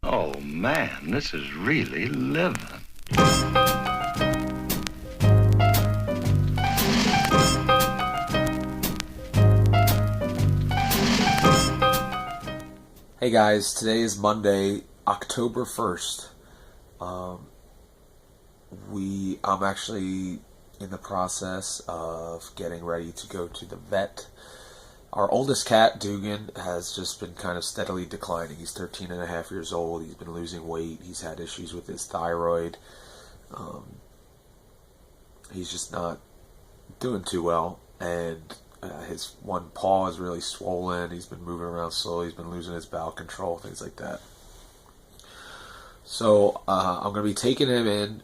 Oh, man, this is really living. Hey guys, today is Monday, October 1st. I'm actually in the process of getting ready to go to the vet. Our oldest cat, Dugan, has just been kind of steadily declining. He's 13 and a half years old. He's been losing weight. He's had issues with his thyroid. He's just not doing too well. And his one paw is really swollen. He's been moving around slowly. He's been losing his bowel control, things like that. So I'm going to be taking him in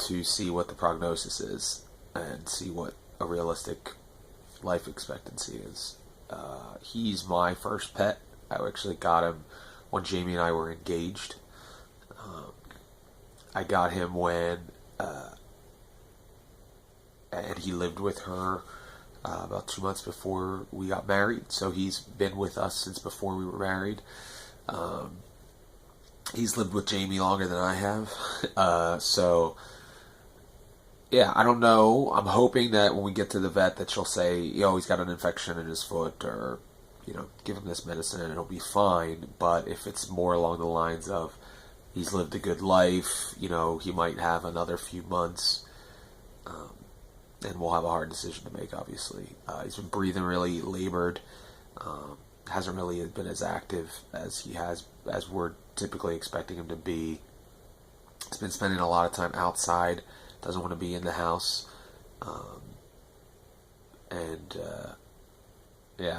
to see what the prognosis is and see what a realistic life expectancy is. He's my first pet. I actually got him when Jamie and I were engaged. I got him when and he lived with her about 2 months before we got married. So he's been with us since before we were married. He's lived with Jamie longer than I have. So yeah, I don't know. I'm hoping that when we get to the vet that she'll say, he's got an infection in his foot, or, give him this medicine and it'll be fine. But if it's more along the lines of he's lived a good life, he might have another few months, and we'll have a hard decision to make, obviously. He's been breathing really labored, hasn't really been as active as we're typically expecting him to be. He's been spending a lot of time outside. Doesn't want to be in the house.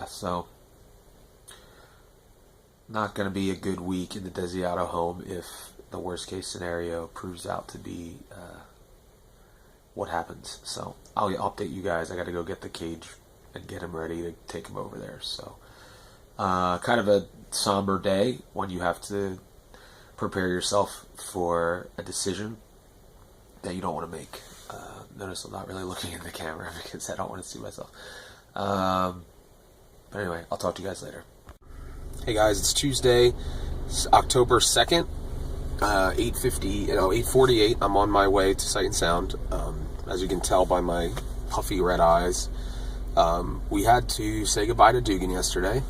So not going to be a good week in the Desiato home if the worst case scenario proves out to be what happens. So I'll update you guys. I got to go get the cage and get him ready to take him over there. So kind of a somber day when you have to prepare yourself for a decision that you don't want to make. Notice I'm not really looking in the camera because I don't want to see myself. But anyway, I'll talk to you guys later. Hey guys, it's Tuesday, it's October 2nd, 8:48. I'm on my way to Sight and Sound. As you can tell by my puffy red eyes, we had to say goodbye to Dugan yesterday.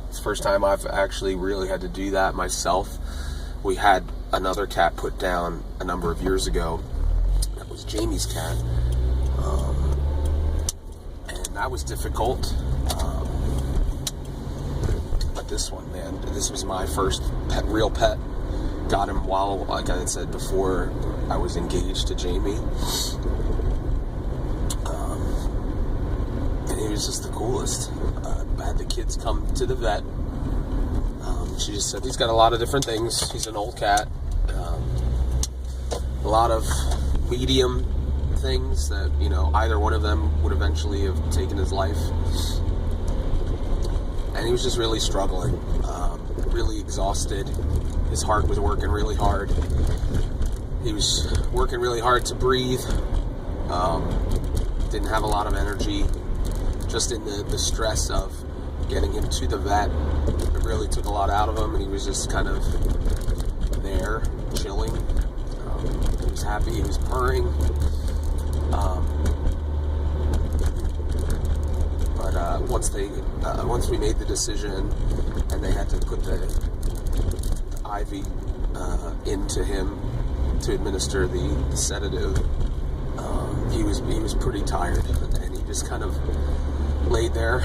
It's the first time I've actually really had to do that myself. We had another cat put down a number of years ago. That was Jamie's cat. And that was difficult. But this one, man, this was my first real pet. Got him while, like I had said before, I was engaged to Jamie. And he was just the coolest. I had the kids come to the vet. She just said he's got a lot of different things. He's an old cat. A lot of medium things that, either one of them would eventually have taken his life. And he was just really struggling, really exhausted. His heart was working really hard. He was working really hard to breathe. Didn't have a lot of energy. Just in the stress of getting him to the vet, it really took a lot out of him, and he was just kind of there, chilling. He was happy, he was purring. But once we made the decision, and they had to put the IV into him to administer the sedative, he was pretty tired, and he just kind of laid there.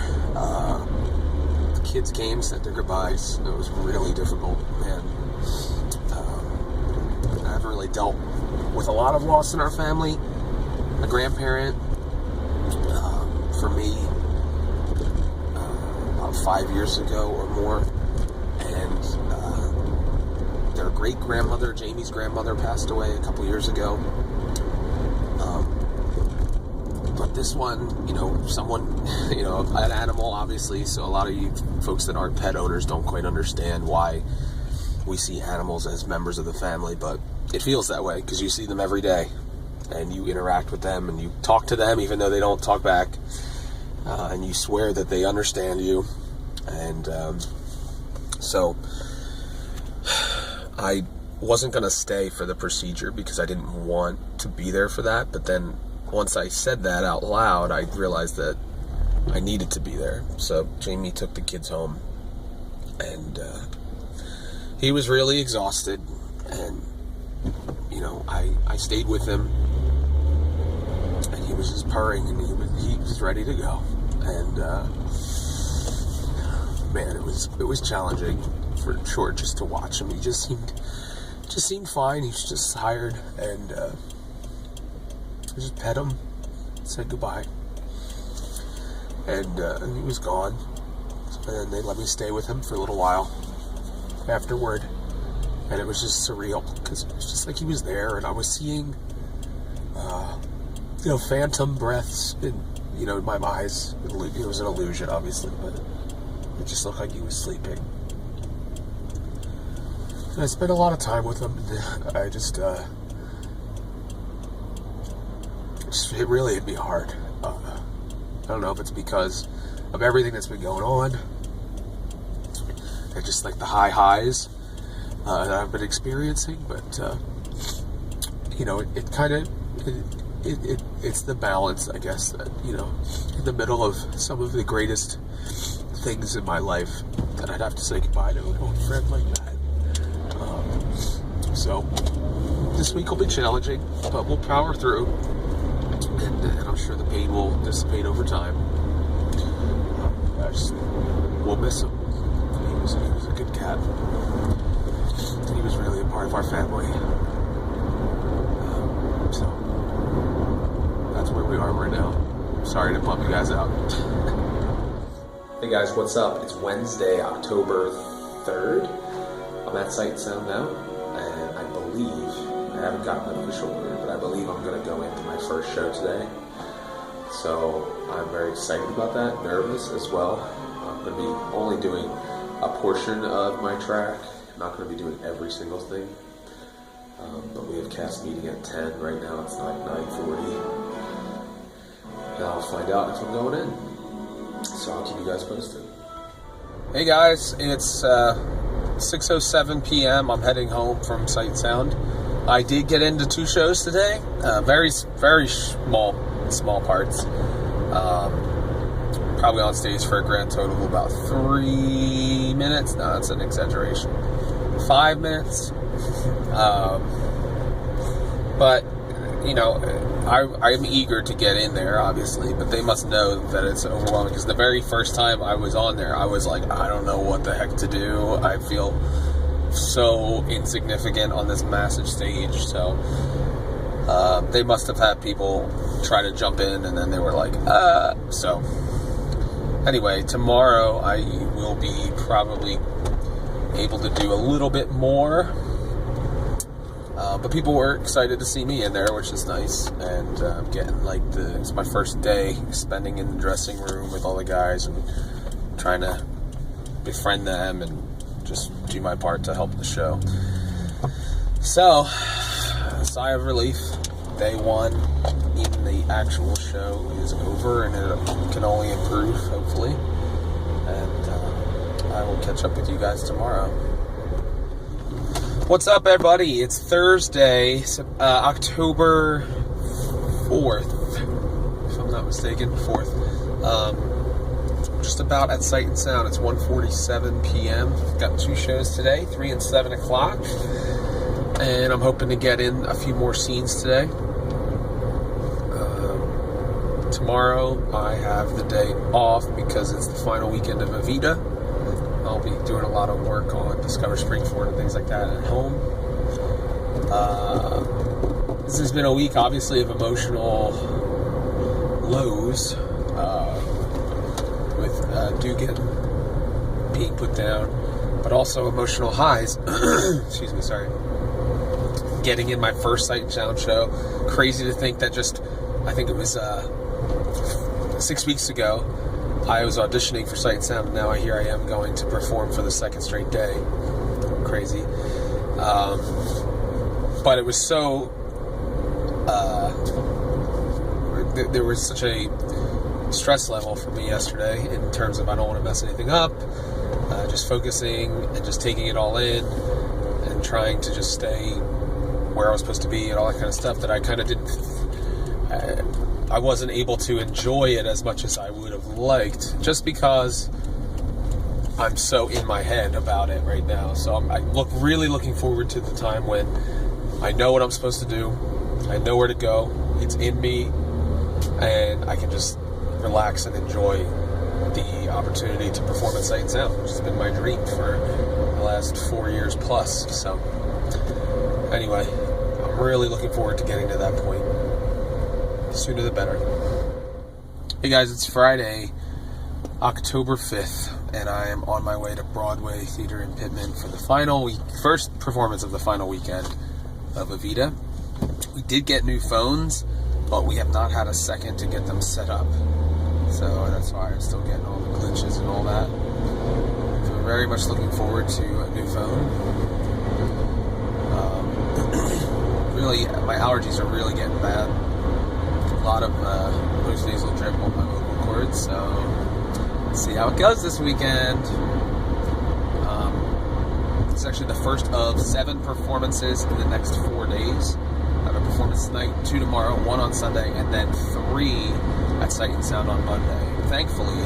The kids came, said their goodbyes. It was really difficult, man. I haven't really dealt with a lot of loss in our family. A grandparent, for me, about 5 years ago or more, and their great-grandmother, Jamie's grandmother, passed away a couple years ago. But this one, someone, an animal, obviously, so a lot of you folks that aren't pet owners don't quite understand why we see animals as members of the family, but it feels that way because you see them every day, and you interact with them, and you talk to them even though they don't talk back, and you swear that they understand you, and so I wasn't going to stay for the procedure because I didn't want to be there for that. But then once I said that out loud, I realized that I needed to be there. So Jamie took the kids home, and he was really exhausted. And, you know, I stayed with him, and he was just purring, and he was ready to go. And man, it was challenging for sure just to watch him. He just seemed fine. He was just tired, and I just pet him, said goodbye, and he was gone. And then they let me stay with him for a little while afterward, and it was just surreal because it was just like he was there, and I was seeing, phantom breaths in my eyes. It was an illusion, obviously, but it just looked like he was sleeping. And I spent a lot of time with him. And I just it really hit me hard. I don't know if it's because of everything that's been going on, and just like the highs that I've been experiencing, but it's the balance, I guess, that, in the middle of some of the greatest things in my life, that I'd have to say goodbye to an old friend like that. So this week will be challenging, but we'll power through, and I'm sure the pain will dissipate over time. We'll miss him. He was a good cat. He was really a part of our family. So that's where we are right now. Sorry to bum you guys out. Hey guys, what's up? It's Wednesday, October 3rd. I'm at Sight and Sound now, and I haven't gotten an official order, but I believe I'm going to go into my first show today. So I'm very excited about that, nervous as well. I'm going to be only doing a portion of my track. I'm not going to be doing every single thing. But we have cast meeting at 10 right now. It's like 9:40. And I'll find out if I'm going in. So I'll keep you guys posted. Hey guys, it's 6:07 p.m. I'm heading home from Sight and Sound. I did get into 2 shows today. Very, very small parts. Probably on stage for a grand total of about 3 minutes. No, that's an exaggeration. 5 minutes. But, I'm eager to get in there, obviously, but they must know that it's overwhelming, because the very first time I was on there, I was like, I don't know what the heck to do. I feel so insignificant on this massive stage. So they must have had people try to jump in, and then they were like, so anyway, tomorrow I will be probably able to do a little bit more. But people were excited to see me in there, which is nice. And it's my first day spending in the dressing room with all the guys and trying to befriend them and just do my part to help the show. So, sigh of relief. Day 1 in the actual show is over, and it can only improve, hopefully. And I will catch up with you guys tomorrow. What's up, everybody? It's Thursday, October 4th, if I'm not mistaken, 4th. Just about at Sight and Sound. It's 1:47 p.m. Got 2 shows today, 3 and 7 o'clock. And I'm hoping to get in a few more scenes today. Tomorrow, I have the day off because it's the final weekend of Evita. I'll be doing a lot of work on Discover Springford and things like that at home. This has been a week, obviously, of emotional lows, with Dugan being put down, but also emotional highs. Excuse me, sorry. Getting in my first Sight and Sound show. Crazy to think that I think it was 6 weeks ago, I was auditioning for Sight and Sound, and now here I am going to perform for the second straight day. Crazy. But it was so... there was such a stress level for me yesterday in terms of I don't want to mess anything up, just focusing and just taking it all in, and and trying to just stay where I was supposed to be and all that kind of stuff, that I kind of didn't, I wasn't able to enjoy it as much as I would have liked, just because I'm so in my head about it right now. So I'm really looking forward to the time when I know what I'm supposed to do, I know where to go, it's in me, and I can just relax and enjoy the opportunity to perform at Sight and Sound, which has been my dream for the last 4 years plus. So anyway, I'm really looking forward to getting to that point. The sooner the better. Hey guys, it's Friday, October 5th, and I am on my way to Broadway Theater in Pittman for the first performance of the final weekend of Evita. We did get new phones, but we have not had a second to get them set up. So that's why I'm still getting all the glitches and all that. So I'm very much looking forward to a new phone. Really, my allergies are really getting bad. A lot of post-nasal drip on my vocal cords, so let's see how it goes this weekend. It's actually the first of 7 performances in the next 4 days. I have a performance tonight, 2 tomorrow, 1 on Sunday, and then 3 at Sight and Sound on Monday. Thankfully,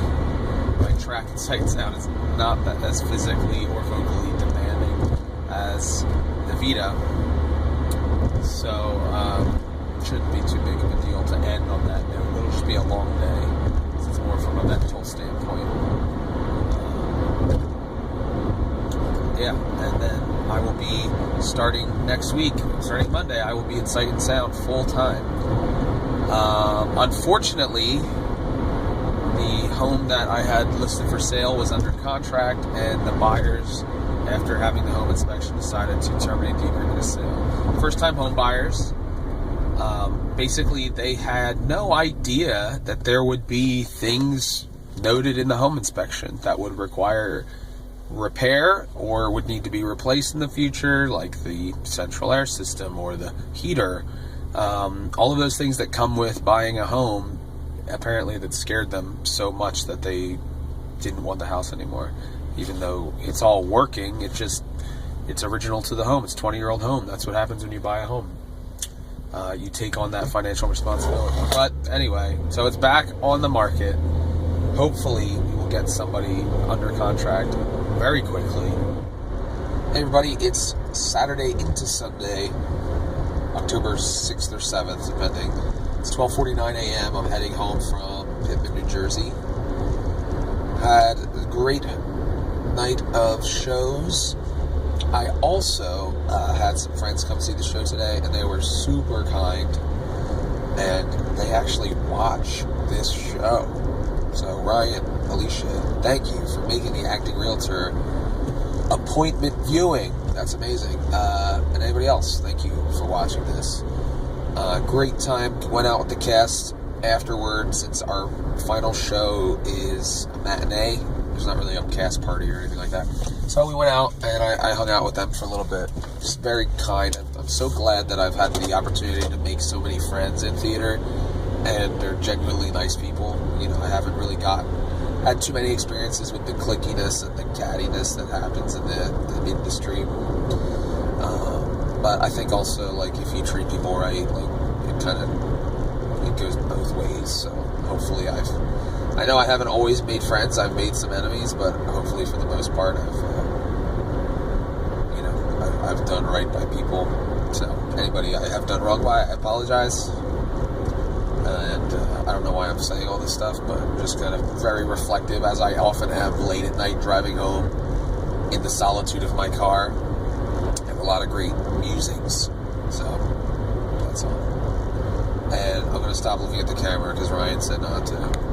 my track at Sight and Sound is not that as physically or vocally demanding as the Evita, so it shouldn't be too big of a deal to end on that note. It'll just be a long day. It's more from a mental standpoint. Yeah, and then I will be starting next week, starting Monday, I will be at Sight and Sound full time. Unfortunately, the home that I had listed for sale was under contract, and the buyers, after having the home inspection, decided to terminate the agreement of sale. First-time home buyers, basically they had no idea that there would be things noted in the home inspection that would require repair or would need to be replaced in the future, like the central air system or the heater. All of those things that come with buying a home, apparently that scared them so much that they didn't want the house anymore. Even though it's all working, it's original to the home. It's a 20-year-old home. That's what happens when you buy a home. You take on that financial responsibility. But anyway, so it's back on the market. Hopefully we will get somebody under contract very quickly. Hey everybody, it's Saturday into Sunday, October 6th or 7th, depending. It's 12:49 a.m. I'm heading home from Pittman, New Jersey. Had a great night of shows. I also had some friends come see the show today, and they were super kind, and they actually watch this show. So Ryan, Alicia, thank you for making the Acting Realtor appointment viewing. That's amazing. And anybody else, thank you for watching this. Great time. Went out with the cast afterwards, since our final show is a matinee. There's not really a cast party or anything like that. So we went out, and I hung out with them for a little bit. Just very kind. I'm so glad that I've had the opportunity to make so many friends in theater, and they're genuinely nice people. You know, I haven't really had too many experiences with the clickiness and the cattiness that happens in the industry. But I think also, like, if you treat people right, like, it goes both ways. So hopefully I know I haven't always made friends. I've made some enemies, but hopefully for the most part I've done right by people. So anybody I have done wrong by, I apologize. And I don't know why I'm saying all this stuff, but I'm just kind of very reflective, as I often am late at night driving home in the solitude of my car. I have a lot of great musings, so that's all. And I'm going to stop looking at the camera because Ryan said not to.